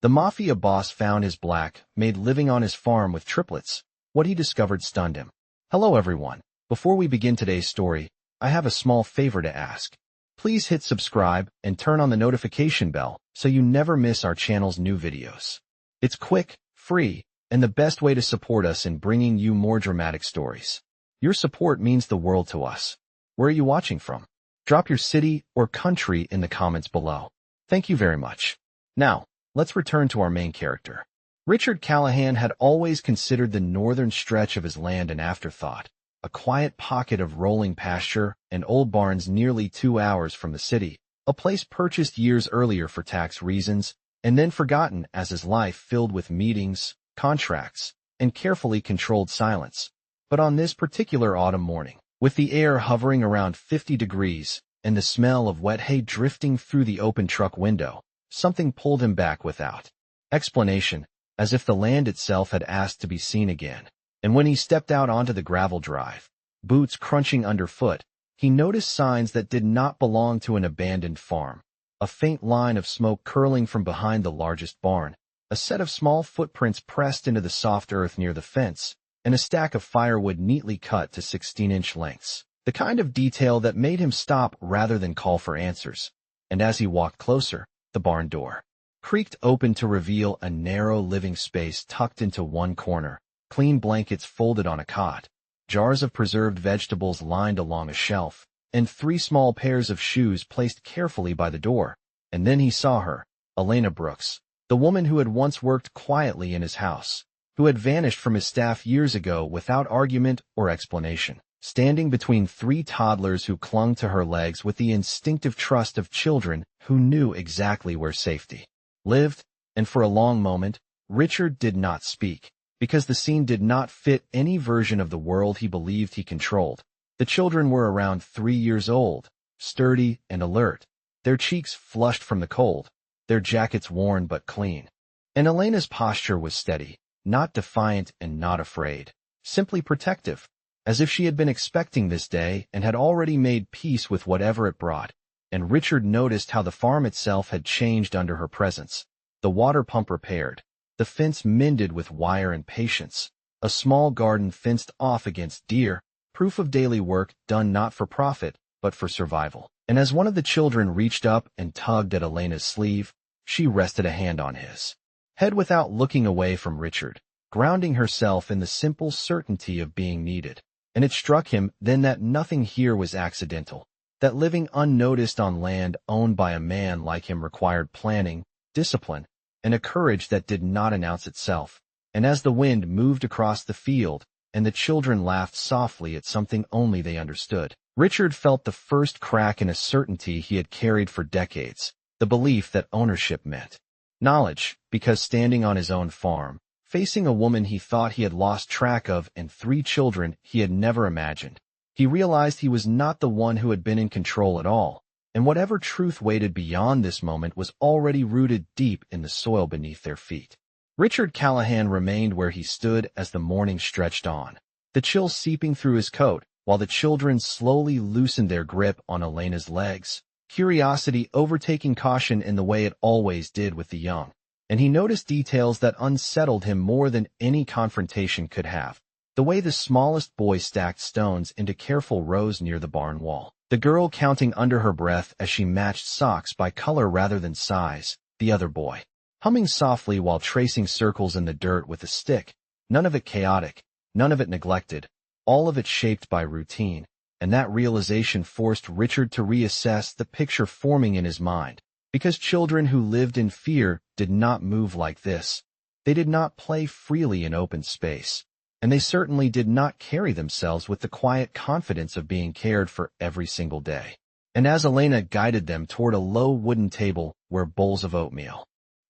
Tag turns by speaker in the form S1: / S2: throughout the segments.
S1: The Mafia boss found his Black Maid living on his farm with triplets. What he discovered stunned him. Hello everyone. Before we begin today's story, I have a small favor to ask. Please hit subscribe and turn on the notification bell so you never miss our channel's new videos. It's quick, free, and the best way to support us in bringing you more dramatic stories. Your support means the world to us. Where are you watching from? Drop your city or country in the comments below. Thank you very much. Now, let's return to our main character. Richard Callahan had always considered the northern stretch of his land an afterthought, a quiet pocket of rolling pasture and old barns nearly 2 hours from the city, a place purchased years earlier for tax reasons, and then forgotten as his life filled with meetings, contracts, and carefully controlled silence. But on this particular autumn morning, with the air hovering around 50 degrees and the smell of wet hay drifting through the open truck window, something pulled him back without explanation, as if the land itself had asked to be seen again. And when he stepped out onto the gravel drive, boots crunching underfoot, he noticed signs that did not belong to an abandoned farm. A faint line of smoke curling from behind the largest barn, a set of small footprints pressed into the soft earth near the fence, and a stack of firewood neatly cut to 16-inch lengths. The kind of detail that made him stop rather than call for answers. And as he walked closer, the barn door creaked open to reveal a narrow living space tucked into one corner, clean blankets folded on a cot, jars of preserved vegetables lined along a shelf, and 3 small pairs of shoes placed carefully by the door. And then he saw her, Elena Brooks, the woman who had once worked quietly in his house, who had vanished from his staff years ago without argument or explanation, standing between 3 toddlers who clung to her legs with the instinctive trust of children who knew exactly where safety lived. And for a long moment, Richard did not speak, because the scene did not fit any version of the world he believed he controlled. The children were around 3 years old, sturdy and alert, their cheeks flushed from the cold, their jackets worn but clean. And Elena's posture was steady, not defiant and not afraid, simply protective, as if she had been expecting this day and had already made peace with whatever it brought. And Richard noticed how the farm itself had changed under her presence. The water pump repaired, the fence mended with wire and patience, a small garden fenced off against deer, proof of daily work done not for profit, but for survival. And as one of the children reached up and tugged at Elena's sleeve, she rested a hand on his head without looking away from Richard, grounding herself in the simple certainty of being needed. And it struck him then that nothing here was accidental, that living unnoticed on land owned by a man like him required planning, discipline, and a courage that did not announce itself. And as the wind moved across the field, and the children laughed softly at something only they understood, Richard felt the first crack in a certainty he had carried for decades, the belief that ownership meant knowledge, because standing on his own farm, facing a woman he thought he had lost track of and 3 children he had never imagined, he realized he was not the one who had been in control at all, and whatever truth waited beyond this moment was already rooted deep in the soil beneath their feet. Richard Callahan remained where he stood as the morning stretched on, the chill seeping through his coat, while the children slowly loosened their grip on Elena's legs, curiosity overtaking caution in the way it always did with the young. And he noticed details that unsettled him more than any confrontation could have. The way the smallest boy stacked stones into careful rows near the barn wall, the girl counting under her breath as she matched socks by color rather than size, the other boy humming softly while tracing circles in the dirt with a stick, none of it chaotic, none of it neglected, all of it shaped by routine. And that realization forced Richard to reassess the picture forming in his mind, because children who lived in fear did not move like this. They did not play freely in open space, and they certainly did not carry themselves with the quiet confidence of being cared for every single day. And as Elena guided them toward a low wooden table where bowls of oatmeal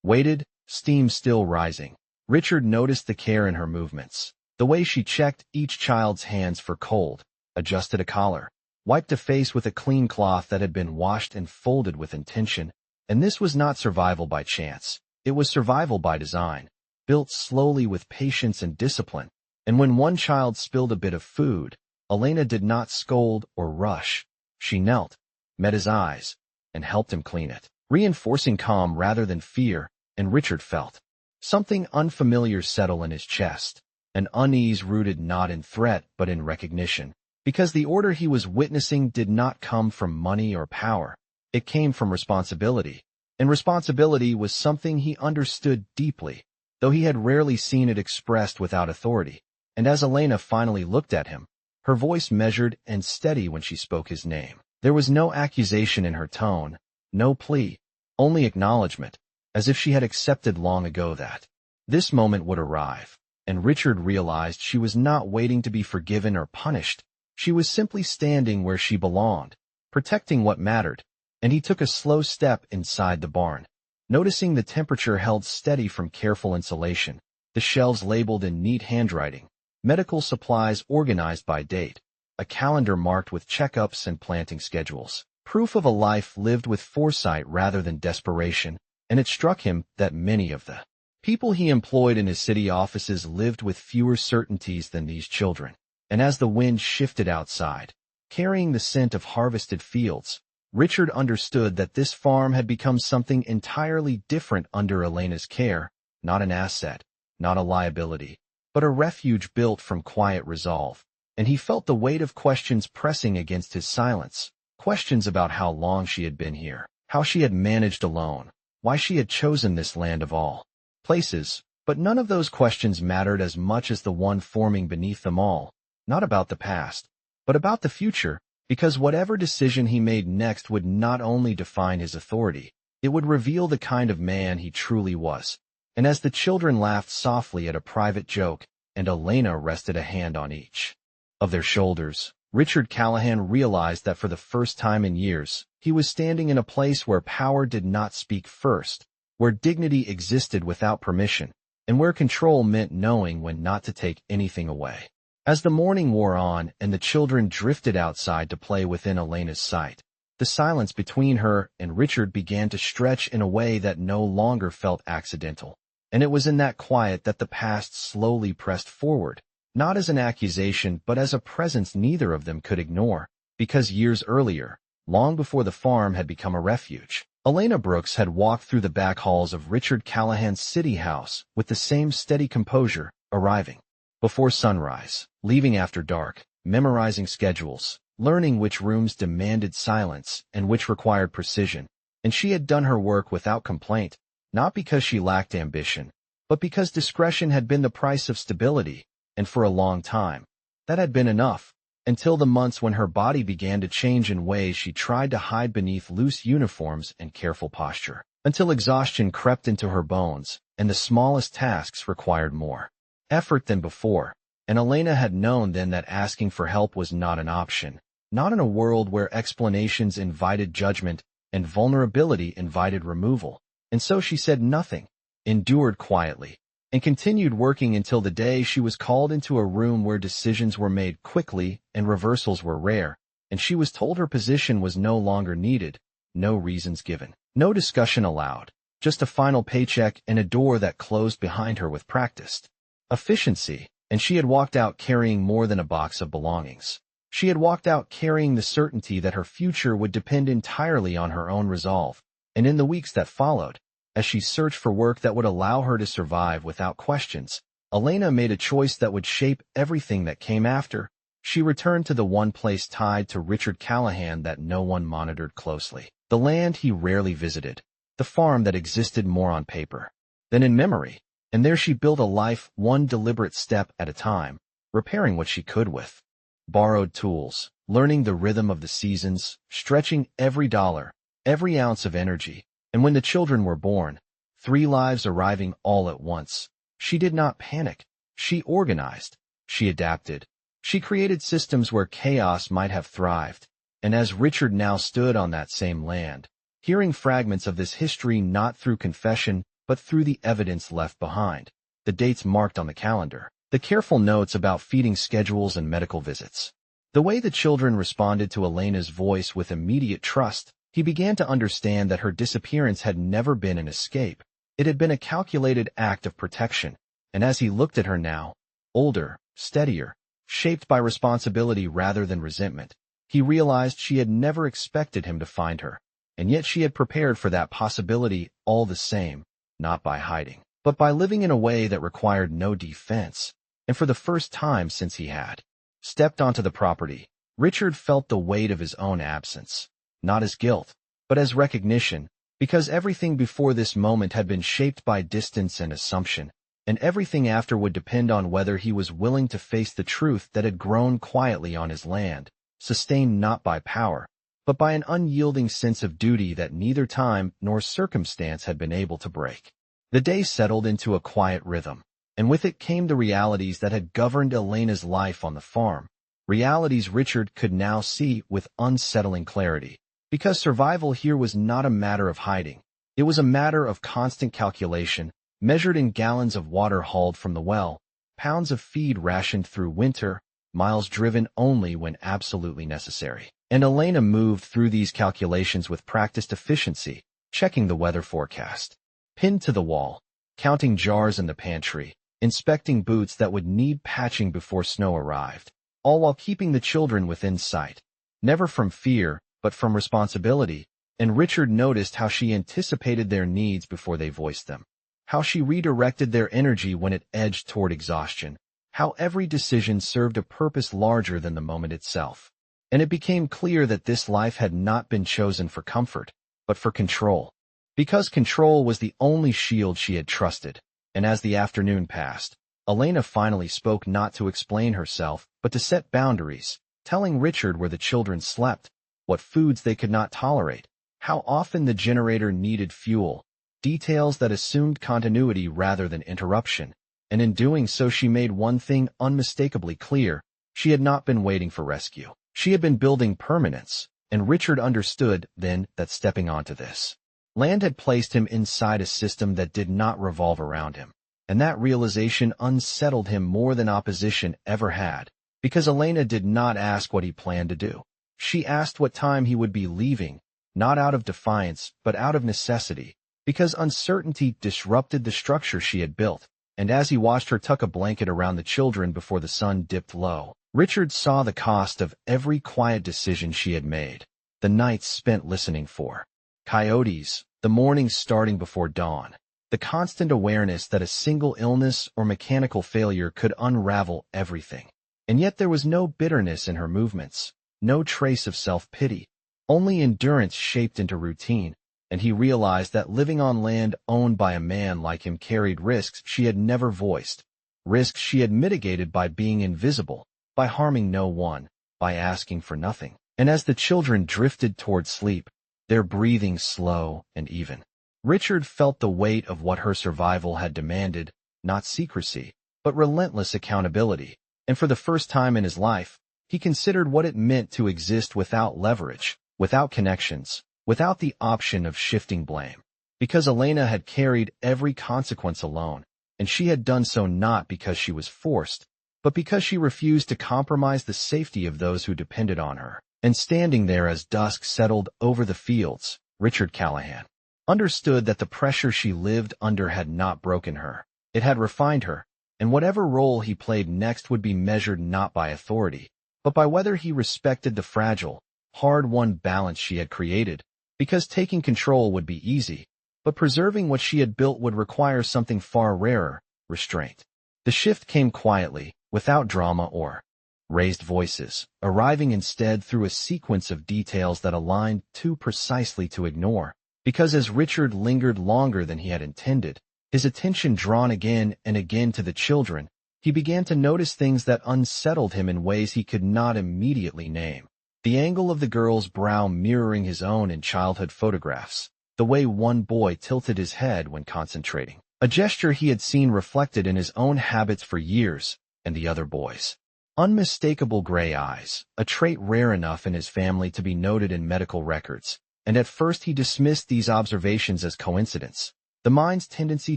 S1: waited, steam still rising, Richard noticed the care in her movements, the way she checked each child's hands for cold, adjusted a collar, wiped a face with a clean cloth that had been washed and folded with intention. And this was not survival by chance, it was survival by design, built slowly with patience and discipline. And when one child spilled a bit of food, Elena did not scold or rush. She knelt, met his eyes, and helped him clean it, reinforcing calm rather than fear. and Richard felt something unfamiliar settle in his chest, an unease rooted not in threat but in recognition, because the order he was witnessing did not come from money or power. It came from responsibility, and responsibility was something he understood deeply, though he had rarely seen it expressed without authority. And as Elena finally looked at him, her voice measured and steady when she spoke his name. There was no accusation in her tone, no plea, only acknowledgement, as if she had accepted long ago that this moment would arrive. And Richard realized she was not waiting to be forgiven or punished. She was simply standing where she belonged, protecting what mattered, and he took a slow step inside the barn, noticing the temperature held steady from careful insulation, the shelves labeled in neat handwriting, medical supplies organized by date, a calendar marked with checkups and planting schedules, proof of a life lived with foresight rather than desperation. And it struck him that many of the people he employed in his city offices lived with fewer certainties than these children. And as the wind shifted outside, carrying the scent of harvested fields, Richard understood that this farm had become something entirely different under Elena's care, not an asset, not a liability, but a refuge built from quiet resolve. And he felt the weight of questions pressing against his silence, questions about how long she had been here, how she had managed alone, why she had chosen this land of all places. But none of those questions mattered as much as the one forming beneath them all, not about the past, but about the future, because whatever decision he made next would not only define his authority, it would reveal the kind of man he truly was. And as the children laughed softly at a private joke, and Elena rested a hand on each of their shoulders, Richard Callahan realized that for the first time in years, he was standing in a place where power did not speak first, where dignity existed without permission, and where control meant knowing when not to take anything away. As the morning wore on and the children drifted outside to play within Elena's sight, the silence between her and Richard began to stretch in a way that no longer felt accidental. And it was in that quiet that the past slowly pressed forward, not as an accusation but as a presence neither of them could ignore, because years earlier, long before the farm had become a refuge, Elena Brooks had walked through the back halls of Richard Callahan's city house with the same steady composure, arriving before sunrise, leaving after dark, memorizing schedules, learning which rooms demanded silence and which required precision. And she had done her work without complaint, not because she lacked ambition, but because discretion had been the price of stability, and for a long time, that had been enough. Until the months when her body began to change in ways she tried to hide beneath loose uniforms and careful posture, until exhaustion crept into her bones, and the smallest tasks required more effort than before. And Elena had known then that asking for help was not an option, not in a world where explanations invited judgment and vulnerability invited removal. And so she said nothing, endured quietly, and continued working until the day she was called into a room where decisions were made quickly and reversals were rare, and she was told her position was no longer needed, no reasons given, no discussion allowed, just a final paycheck and a door that closed behind her with practiced efficiency. And she had walked out carrying more than a box of belongings. She had walked out carrying the certainty that her future would depend entirely on her own resolve. And in the weeks that followed, as she searched for work that would allow her to survive without questions, Elena made a choice that would shape everything that came after. She returned to the one place tied to Richard Callahan that no one monitored closely, the land he rarely visited, the farm that existed more on paper than in memory. And there she built a life one deliberate step at a time, repairing what she could with borrowed tools, learning the rhythm of the seasons, stretching every dollar, every ounce of energy. And when the children were born, 3 lives arriving all at once, she did not panic. She organized. She adapted. She created systems where chaos might have thrived. And as Richard now stood on that same land, hearing fragments of this history not through confession, but through the evidence left behind, the dates marked on the calendar, the careful notes about feeding schedules and medical visits, the way the children responded to Elena's voice with immediate trust, he began to understand that her disappearance had never been an escape. It had been a calculated act of protection. And as he looked at her now, older, steadier, shaped by responsibility rather than resentment, he realized she had never expected him to find her. And yet she had prepared for that possibility all the same. not by hiding, but by living in a way that required no defense. And for the first time since he had stepped onto the property, Richard felt the weight of his own absence, not as guilt, but as recognition, because everything before this moment had been shaped by distance and assumption, and everything after would depend on whether he was willing to face the truth that had grown quietly on his land, sustained not by power, but by an unyielding sense of duty that neither time nor circumstance had been able to break. The day settled into a quiet rhythm, and with it came the realities that had governed Elena's life on the farm, realities Richard could now see with unsettling clarity, because survival here was not a matter of hiding. It was a matter of constant calculation, measured in gallons of water hauled from the well, pounds of feed rationed through winter, miles driven only when absolutely necessary. And Elena moved through these calculations with practiced efficiency, checking the weather forecast, pinned to the wall, counting jars in the pantry, inspecting boots that would need patching before snow arrived, all while keeping the children within sight, never from fear, but from responsibility. And Richard noticed how she anticipated their needs before they voiced them, how she redirected their energy when it edged toward exhaustion, how every decision served a purpose larger than the moment itself. And it became clear that this life had not been chosen for comfort, but for control, because control was the only shield she had trusted. And as the afternoon passed, Elena finally spoke, not to explain herself, but to set boundaries, telling Richard where the children slept, what foods they could not tolerate, how often the generator needed fuel, details that assumed continuity rather than interruption. And in doing so she made one thing unmistakably clear: she had not been waiting for rescue. She had been building permanence, and Richard understood then that stepping onto this land had placed him inside a system that did not revolve around him. And that realization unsettled him more than opposition ever had, because Elena did not ask what he planned to do. She asked what time he would be leaving, not out of defiance, but out of necessity, because uncertainty disrupted the structure she had built. And as he watched her tuck a blanket around the children before the sun dipped low, Richard saw the cost of every quiet decision she had made, the nights spent listening for coyotes, the mornings starting before dawn, the constant awareness that a single illness or mechanical failure could unravel everything. And yet there was no bitterness in her movements, no trace of self-pity, only endurance shaped into routine. And he realized that living on land owned by a man like him carried risks she had never voiced, risks she had mitigated by being invisible, by harming no one, by asking for nothing. And as the children drifted toward sleep, their breathing slow and even, Richard felt the weight of what her survival had demanded, not secrecy, but relentless accountability. And for the first time in his life, he considered what it meant to exist without leverage, without connections, without the option of shifting blame. Because Elena had carried every consequence alone, and she had done so not because she was forced, but because she refused to compromise the safety of those who depended on her. And standing there as dusk settled over the fields, Richard Callahan understood that the pressure she lived under had not broken her. It had refined her, and whatever role he played next would be measured not by authority, but by whether he respected the fragile, hard-won balance she had created. Because taking control would be easy, but preserving what she had built would require something far rarer: restraint. The shift came quietly, without drama or raised voices, arriving instead through a sequence of details that aligned too precisely to ignore. Because as Richard lingered longer than he had intended, his attention drawn again and again to the children, he began to notice things that unsettled him in ways he could not immediately name. The angle of the girl's brow mirroring his own in childhood photographs, the way one boy tilted his head when concentrating, a gesture he had seen reflected in his own habits for years, and the other boy's unmistakable gray eyes, a trait rare enough in his family to be noted in medical records. And at first he dismissed these observations as coincidence, the mind's tendency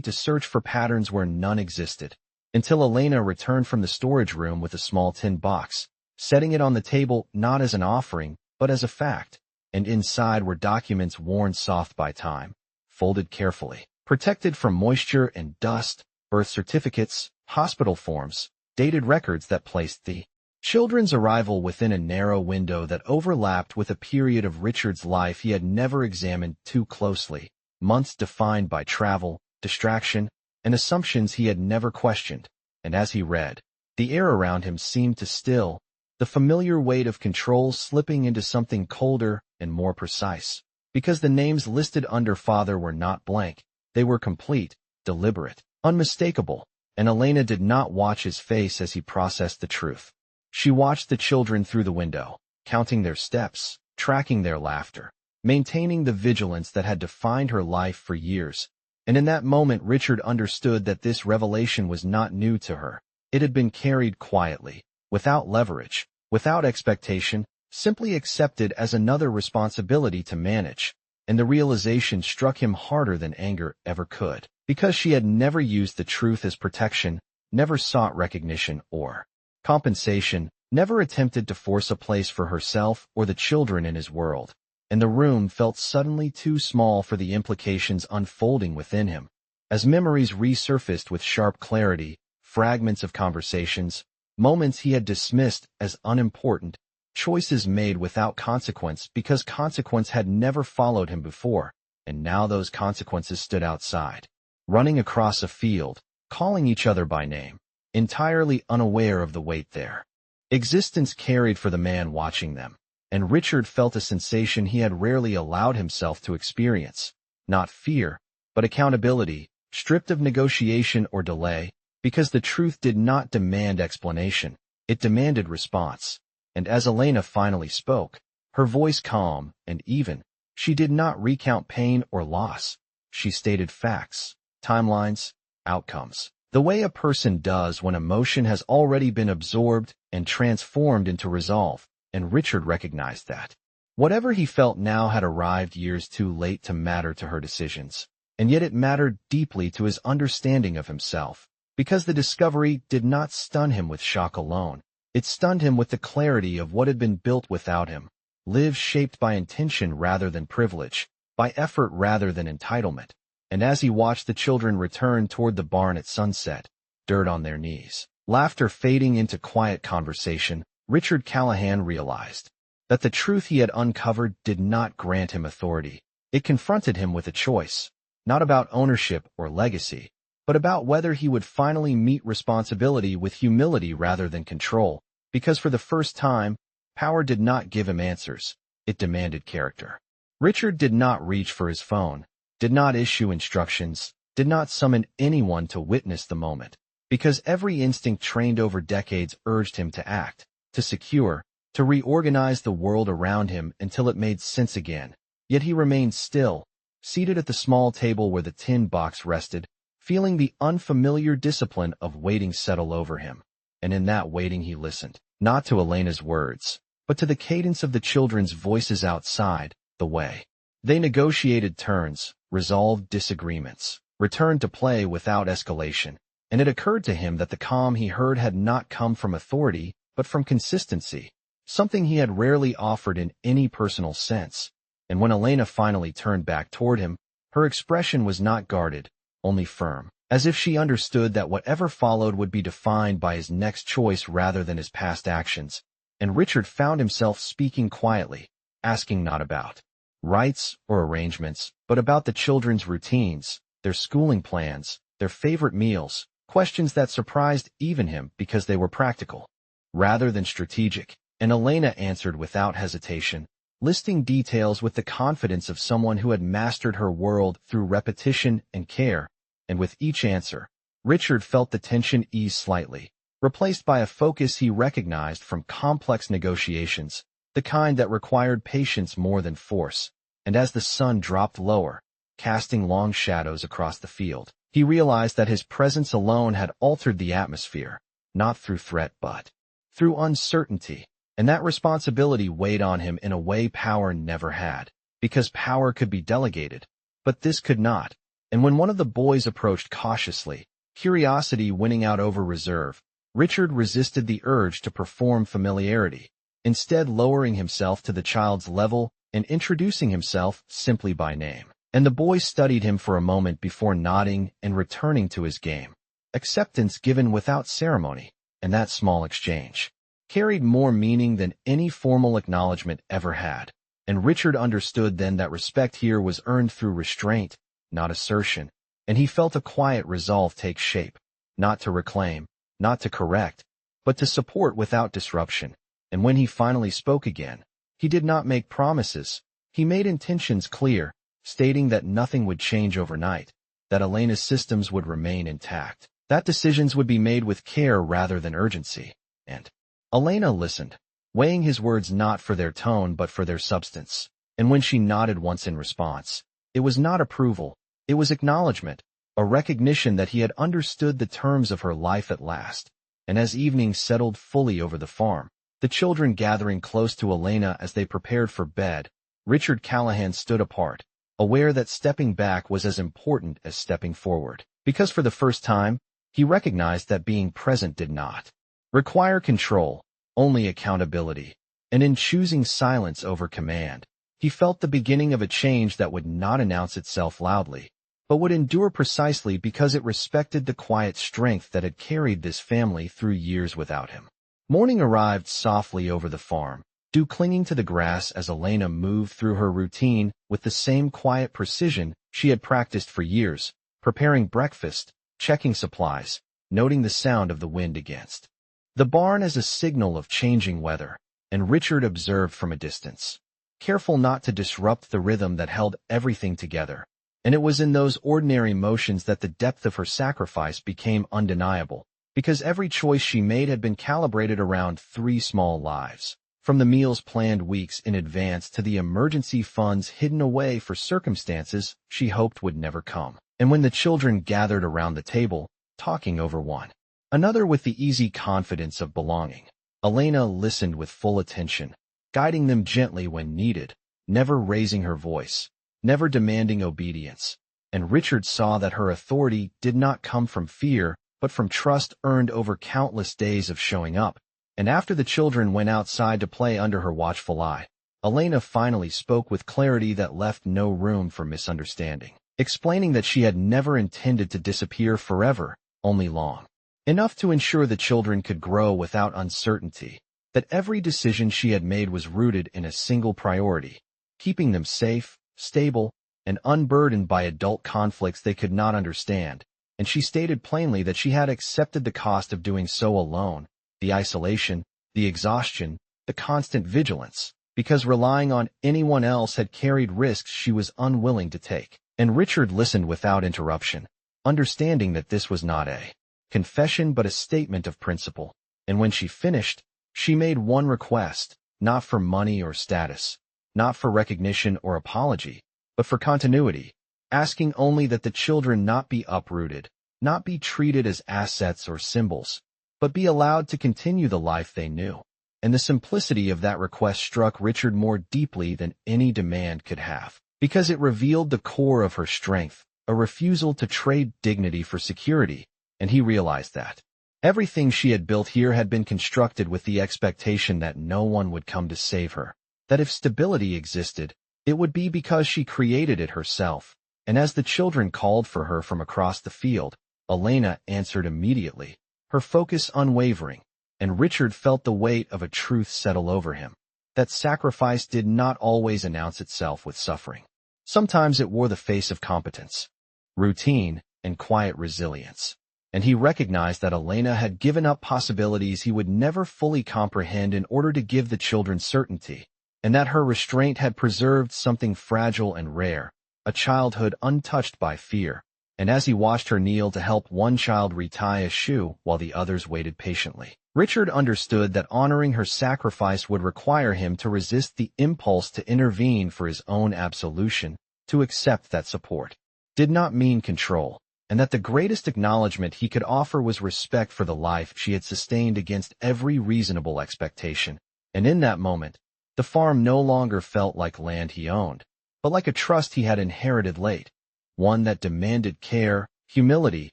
S1: to search for patterns where none existed, until Elena returned from the storage room with a small tin box, setting it on the table not as an offering, but as a fact. And inside were documents worn soft by time, folded carefully, protected from moisture and dust, birth certificates, hospital forms, dated records that placed the children's arrival within a narrow window that overlapped with a period of Richard's life he had never examined too closely, months defined by travel, distraction, and assumptions he had never questioned. And as he read, the air around him seemed to still, the familiar weight of control slipping into something colder and more precise. Because the names listed under father were not blank, they were complete, deliberate, unmistakable, and Elena did not watch his face as he processed the truth. She watched the children through the window, counting their steps, tracking their laughter, maintaining the vigilance that had defined her life for years. And in that moment Richard understood that this revelation was not new to her. It had been carried quietly, without leverage, without expectation, simply accepted as another responsibility to manage. And the realization struck him harder than anger ever could, because she had never used the truth as protection, never sought recognition or compensation, never attempted to force a place for herself or the children in his world. And the room felt suddenly too small for the implications unfolding within him. As memories resurfaced with sharp clarity, fragments of conversations, moments he had dismissed as unimportant, choices made without consequence because consequence had never followed him before, and now those consequences stood outside, running across a field, calling each other by name, entirely unaware of the weight their existence carried for the man watching them. And Richard felt a sensation he had rarely allowed himself to experience, not fear, but accountability, stripped of negotiation or delay, because the truth did not demand explanation, it demanded response. And as Elena finally spoke, her voice calm and even, she did not recount pain or loss. She stated facts, timelines, outcomes, the way a person does when emotion has already been absorbed and transformed into resolve. And Richard recognized that whatever he felt now had arrived years too late to matter to her decisions, and yet it mattered deeply to his understanding of himself, because the discovery did not stun him with shock alone. It stunned him with the clarity of what had been built without him, lives shaped by intention rather than privilege, by effort rather than entitlement. And as he watched the children return toward the barn at sunset, dirt on their knees, laughter fading into quiet conversation, Richard Callahan realized that the truth he had uncovered did not grant him authority. It confronted him with a choice, not about ownership or legacy, but about whether he would finally meet responsibility with humility rather than control, because for the first time, power did not give him answers, it demanded character. Richard did not reach for his phone, did not issue instructions, did not summon anyone to witness the moment, because every instinct trained over decades urged him to act, to secure, to reorganize the world around him until it made sense again. Yet he remained still, seated at the small table where the tin box rested, feeling the unfamiliar discipline of waiting settle over him. And in that waiting he listened, not to Elena's words, but to the cadence of the children's voices outside, the way they negotiated turns, resolved disagreements, returned to play without escalation. And it occurred to him that the calm he heard had not come from authority, but from consistency, something he had rarely offered in any personal sense. And when Elena finally turned back toward him, her expression was not guarded, only firm, as if she understood that whatever followed would be defined by his next choice rather than his past actions. And Richard found himself speaking quietly, asking not about rights or arrangements, but about the children's routines, their schooling plans, their favorite meals, questions that surprised even him because they were practical rather than strategic. And Elena answered without hesitation, listing details with the confidence of someone who had mastered her world through repetition and care. And with each answer, Richard felt the tension ease slightly, replaced by a focus he recognized from complex negotiations, the kind that required patience more than force. And as the sun dropped lower, casting long shadows across the field, he realized that his presence alone had altered the atmosphere, not through threat but through uncertainty. And that responsibility weighed on him in a way power never had, because power could be delegated, but this could not. And when one of the boys approached cautiously, curiosity winning out over reserve, Richard resisted the urge to perform familiarity, instead lowering himself to the child's level and introducing himself simply by name. And the boy studied him for a moment before nodding and returning to his game. Acceptance given without ceremony, and that small exchange carried more meaning than any formal acknowledgement ever had. And Richard understood then that respect here was earned through restraint, not assertion, and he felt a quiet resolve take shape, not to reclaim, not to correct, but to support without disruption. And when he finally spoke again, he did not make promises. He made intentions clear, stating that nothing would change overnight, that Elena's systems would remain intact, that decisions would be made with care rather than urgency. And Elena listened, weighing his words not for their tone but for their substance. And when she nodded once in response, it was not approval, it was acknowledgement, a recognition that he had understood the terms of her life at last. And as evening settled fully over the farm, the children gathering close to Elena as they prepared for bed, Richard Callahan stood apart, aware that stepping back was as important as stepping forward, because for the first time, he recognized that being present did not require control, only accountability. And in choosing silence over command, he felt the beginning of a change that would not announce itself loudly, but would endure precisely because it respected the quiet strength that had carried this family through years without him. Morning arrived softly over the farm, dew clinging to the grass as Elena moved through her routine with the same quiet precision she had practiced for years, preparing breakfast, checking supplies, noting the sound of the wind against the barn as a signal of changing weather, and Richard observed from a distance, careful not to disrupt the rhythm that held everything together. And it was in those ordinary motions that the depth of her sacrifice became undeniable, because every choice she made had been calibrated around 3 small lives, from the meals planned weeks in advance to the emergency funds hidden away for circumstances she hoped would never come. And when the children gathered around the table, talking over one another with the easy confidence of belonging, Elena listened with full attention, guiding them gently when needed, never raising her voice, never demanding obedience. And Richard saw that her authority did not come from fear, but from trust earned over countless days of showing up. And after the children went outside to play under her watchful eye, Elena finally spoke with clarity that left no room for misunderstanding, explaining that she had never intended to disappear forever, only long enough to ensure the children could grow without uncertainty, that every decision she had made was rooted in a single priority, keeping them safe, stable, and unburdened by adult conflicts they could not understand. And she stated plainly that she had accepted the cost of doing so alone, the isolation, the exhaustion, the constant vigilance, because relying on anyone else had carried risks she was unwilling to take. And Richard listened without interruption, understanding that this was not a confession but a statement of principle. And when she finished, she made one request, not for money or status, not for recognition or apology, but for continuity, asking only that the children not be uprooted, not be treated as assets or symbols, but be allowed to continue the life they knew. And the simplicity of that request struck Richard more deeply than any demand could have, because it revealed the core of her strength, a refusal to trade dignity for security. And he realized that everything she had built here had been constructed with the expectation that no one would come to save her, that if stability existed, it would be because she created it herself. And as the children called for her from across the field, Elena answered immediately, her focus unwavering, and Richard felt the weight of a truth settle over him, that sacrifice did not always announce itself with suffering. Sometimes it wore the face of competence, routine, and quiet resilience. And he recognized that Elena had given up possibilities he would never fully comprehend in order to give the children certainty, and that her restraint had preserved something fragile and rare, a childhood untouched by fear. And as he watched her kneel to help one child retie a shoe while the others waited patiently, Richard understood that honoring her sacrifice would require him to resist the impulse to intervene for his own absolution, to accept that support did not mean control, and that the greatest acknowledgement he could offer was respect for the life she had sustained against every reasonable expectation. And in that moment, the farm no longer felt like land he owned, but like a trust he had inherited late, one that demanded care, humility,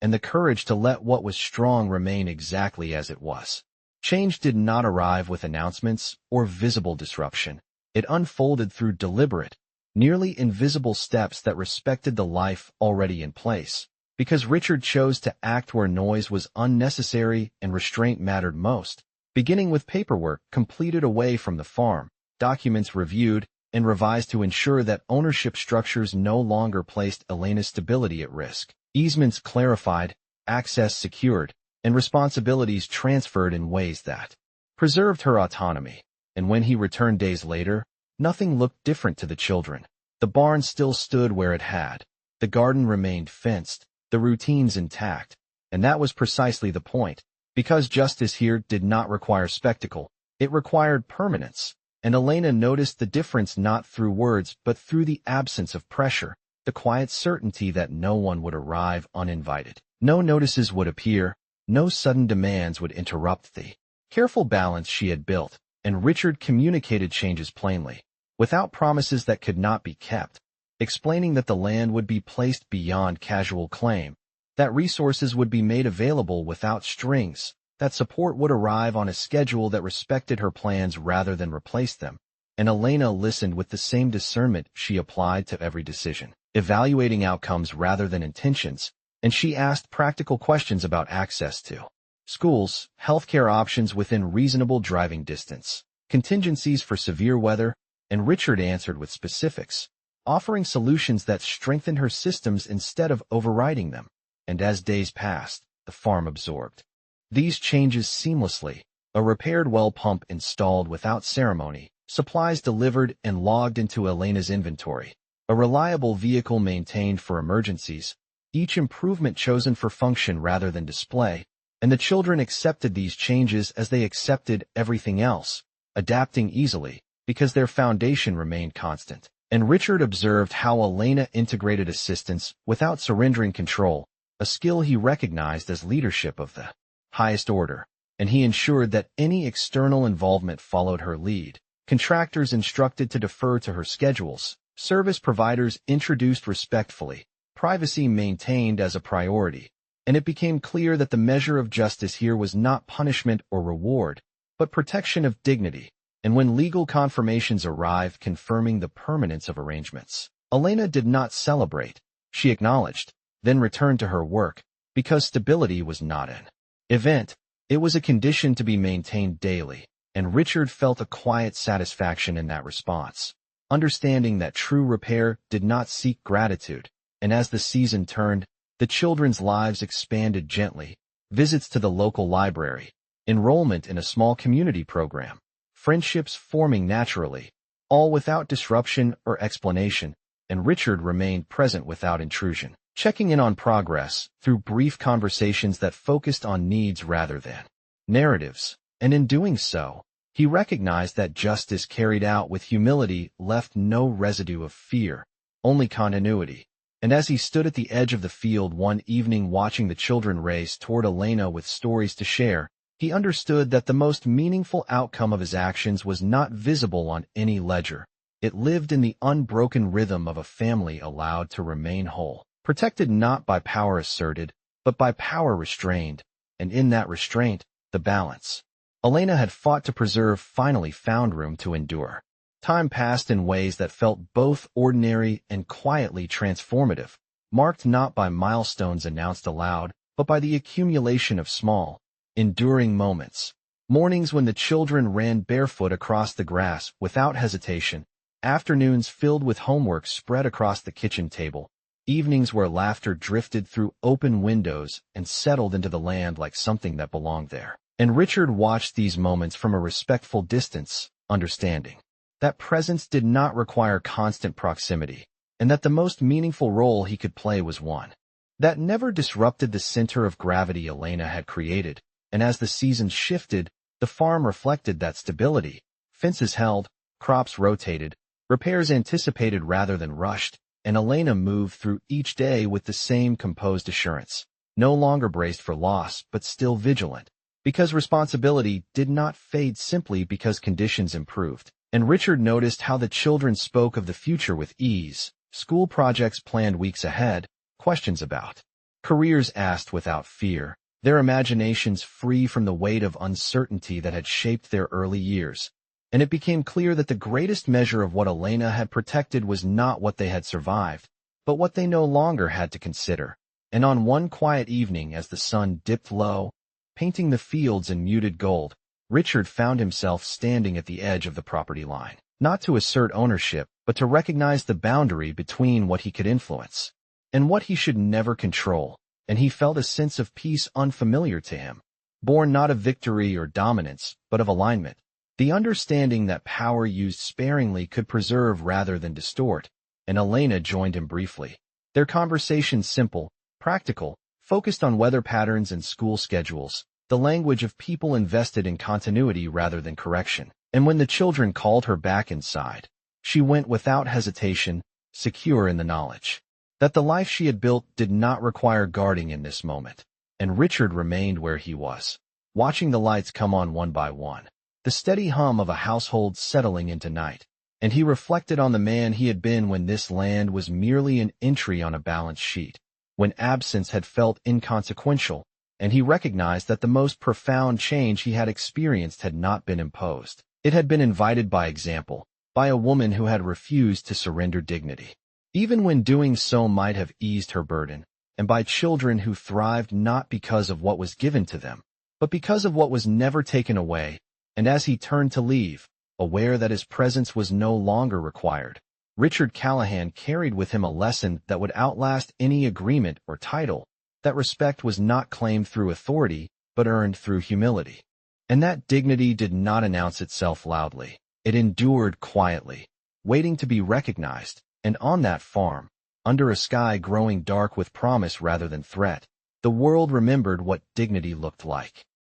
S1: and the courage to let what was strong remain exactly as it was. Change did not arrive with announcements or visible disruption. It unfolded through deliberate, nearly invisible steps that respected the life already in place, because Richard chose to act where noise was unnecessary and restraint mattered most, beginning with paperwork completed away from the farm, documents reviewed, and revised to ensure that ownership structures no longer placed Elena's stability at risk. Easements clarified, access secured, and responsibilities transferred in ways that preserved her autonomy. And when he returned days later, nothing looked different to the children. The barn still stood where it had. The garden remained fenced, the routines intact. And that was precisely the point. Because justice here did not require spectacle, it required permanence. And Elena noticed the difference not through words but through the absence of pressure, the quiet certainty that no one would arrive uninvited. No notices would appear, no sudden demands would interrupt the careful balance she had built, and Richard communicated changes plainly, without promises that could not be kept, explaining that the land would be placed beyond casual claim, that resources would be made available without strings, that support would arrive on a schedule that respected her plans rather than replaced them. And Elena listened with the same discernment she applied to every decision, evaluating outcomes rather than intentions, and she asked practical questions about access to schools, healthcare options within reasonable driving distance, contingencies for severe weather, and Richard answered with specifics, offering solutions that strengthened her systems instead of overriding them. And as days passed, the farm absorbed these changes seamlessly, a repaired well pump installed without ceremony, supplies delivered and logged into Elena's inventory, a reliable vehicle maintained for emergencies, each improvement chosen for function rather than display, and the children accepted these changes as they accepted everything else, adapting easily, because their foundation remained constant. And Richard observed how Elena integrated assistance without surrendering control, a skill he recognized as leadership of the highest order, and he ensured that any external involvement followed her lead. Contractors instructed to defer to her schedules, service providers introduced respectfully, privacy maintained as a priority, and it became clear that the measure of justice here was not punishment or reward, but protection of dignity. And when legal confirmations arrived confirming the permanence of arrangements, Elena did not celebrate. She acknowledged, then returned to her work, because stability was not an event. It was a condition to be maintained daily, and Richard felt a quiet satisfaction in that response, understanding that true repair did not seek gratitude. And as the season turned, the children's lives expanded gently, visits to the local library, enrollment in a small community program, friendships forming naturally, all without disruption or explanation, and Richard remained present without intrusion, checking in on progress through brief conversations that focused on needs rather than narratives. And in doing so, he recognized that justice carried out with humility left no residue of fear, only continuity. And as he stood at the edge of the field one evening watching the children race toward Elena with stories to share, he understood that the most meaningful outcome of his actions was not visible on any ledger. It lived in the unbroken rhythm of a family allowed to remain whole, protected not by power asserted, but by power restrained, and in that restraint, the balance Elena had fought to preserve finally found room to endure. Time passed in ways that felt both ordinary and quietly transformative, marked not by milestones announced aloud, but by the accumulation of small, enduring moments. Mornings when the children ran barefoot across the grass without hesitation, afternoons filled with homework spread across the kitchen table, evenings where laughter drifted through open windows and settled into the land like something that belonged there. And Richard watched these moments from a respectful distance, understanding that presence did not require constant proximity, and that the most meaningful role he could play was one that never disrupted the center of gravity Elena had created. And as the seasons shifted, the farm reflected that stability. Fences held, crops rotated, repairs anticipated rather than rushed, and Elena moved through each day with the same composed assurance, no longer braced for loss but still vigilant, because responsibility did not fade simply because conditions improved. And Richard noticed how the children spoke of the future with ease, school projects planned weeks ahead, questions about careers asked without fear, their imaginations free from the weight of uncertainty that had shaped their early years. And it became clear that the greatest measure of what Elena had protected was not what they had survived, but what they no longer had to consider. And on one quiet evening as the sun dipped low, painting the fields in muted gold, Richard found himself standing at the edge of the property line. not to assert ownership, but to recognize the boundary between what he could influence and what he should never control, and he felt a sense of peace unfamiliar to him, born not of victory or dominance, but of alignment. The understanding that power used sparingly could preserve rather than distort, and Elena joined him briefly. Their conversation simple, practical, focused on weather patterns and school schedules, the language of people invested in continuity rather than correction. And when the children called her back inside, she went without hesitation, secure in the knowledge that the life she had built did not require guarding in this moment. And Richard remained where he was, watching the lights come on one by one, the steady hum of a household settling into night. And he reflected on the man he had been when this land was merely an entry on a balance sheet, when absence had felt inconsequential, and he recognized that the most profound change he had experienced had not been imposed. It had been invited by example, by a woman who had refused to surrender dignity, even when doing so might have eased her burden, and by children who thrived not because of what was given to them, but because of what was never taken away. And as he turned to leave, aware that his presence was no longer required, Richard Callahan carried with him a lesson that would outlast any agreement or title, that respect was not claimed through authority, but earned through humility. And that dignity did not announce itself loudly. It endured quietly, waiting to be recognized. And on that farm, under a sky growing dark with promise rather than threat, the world remembered what dignity looked like.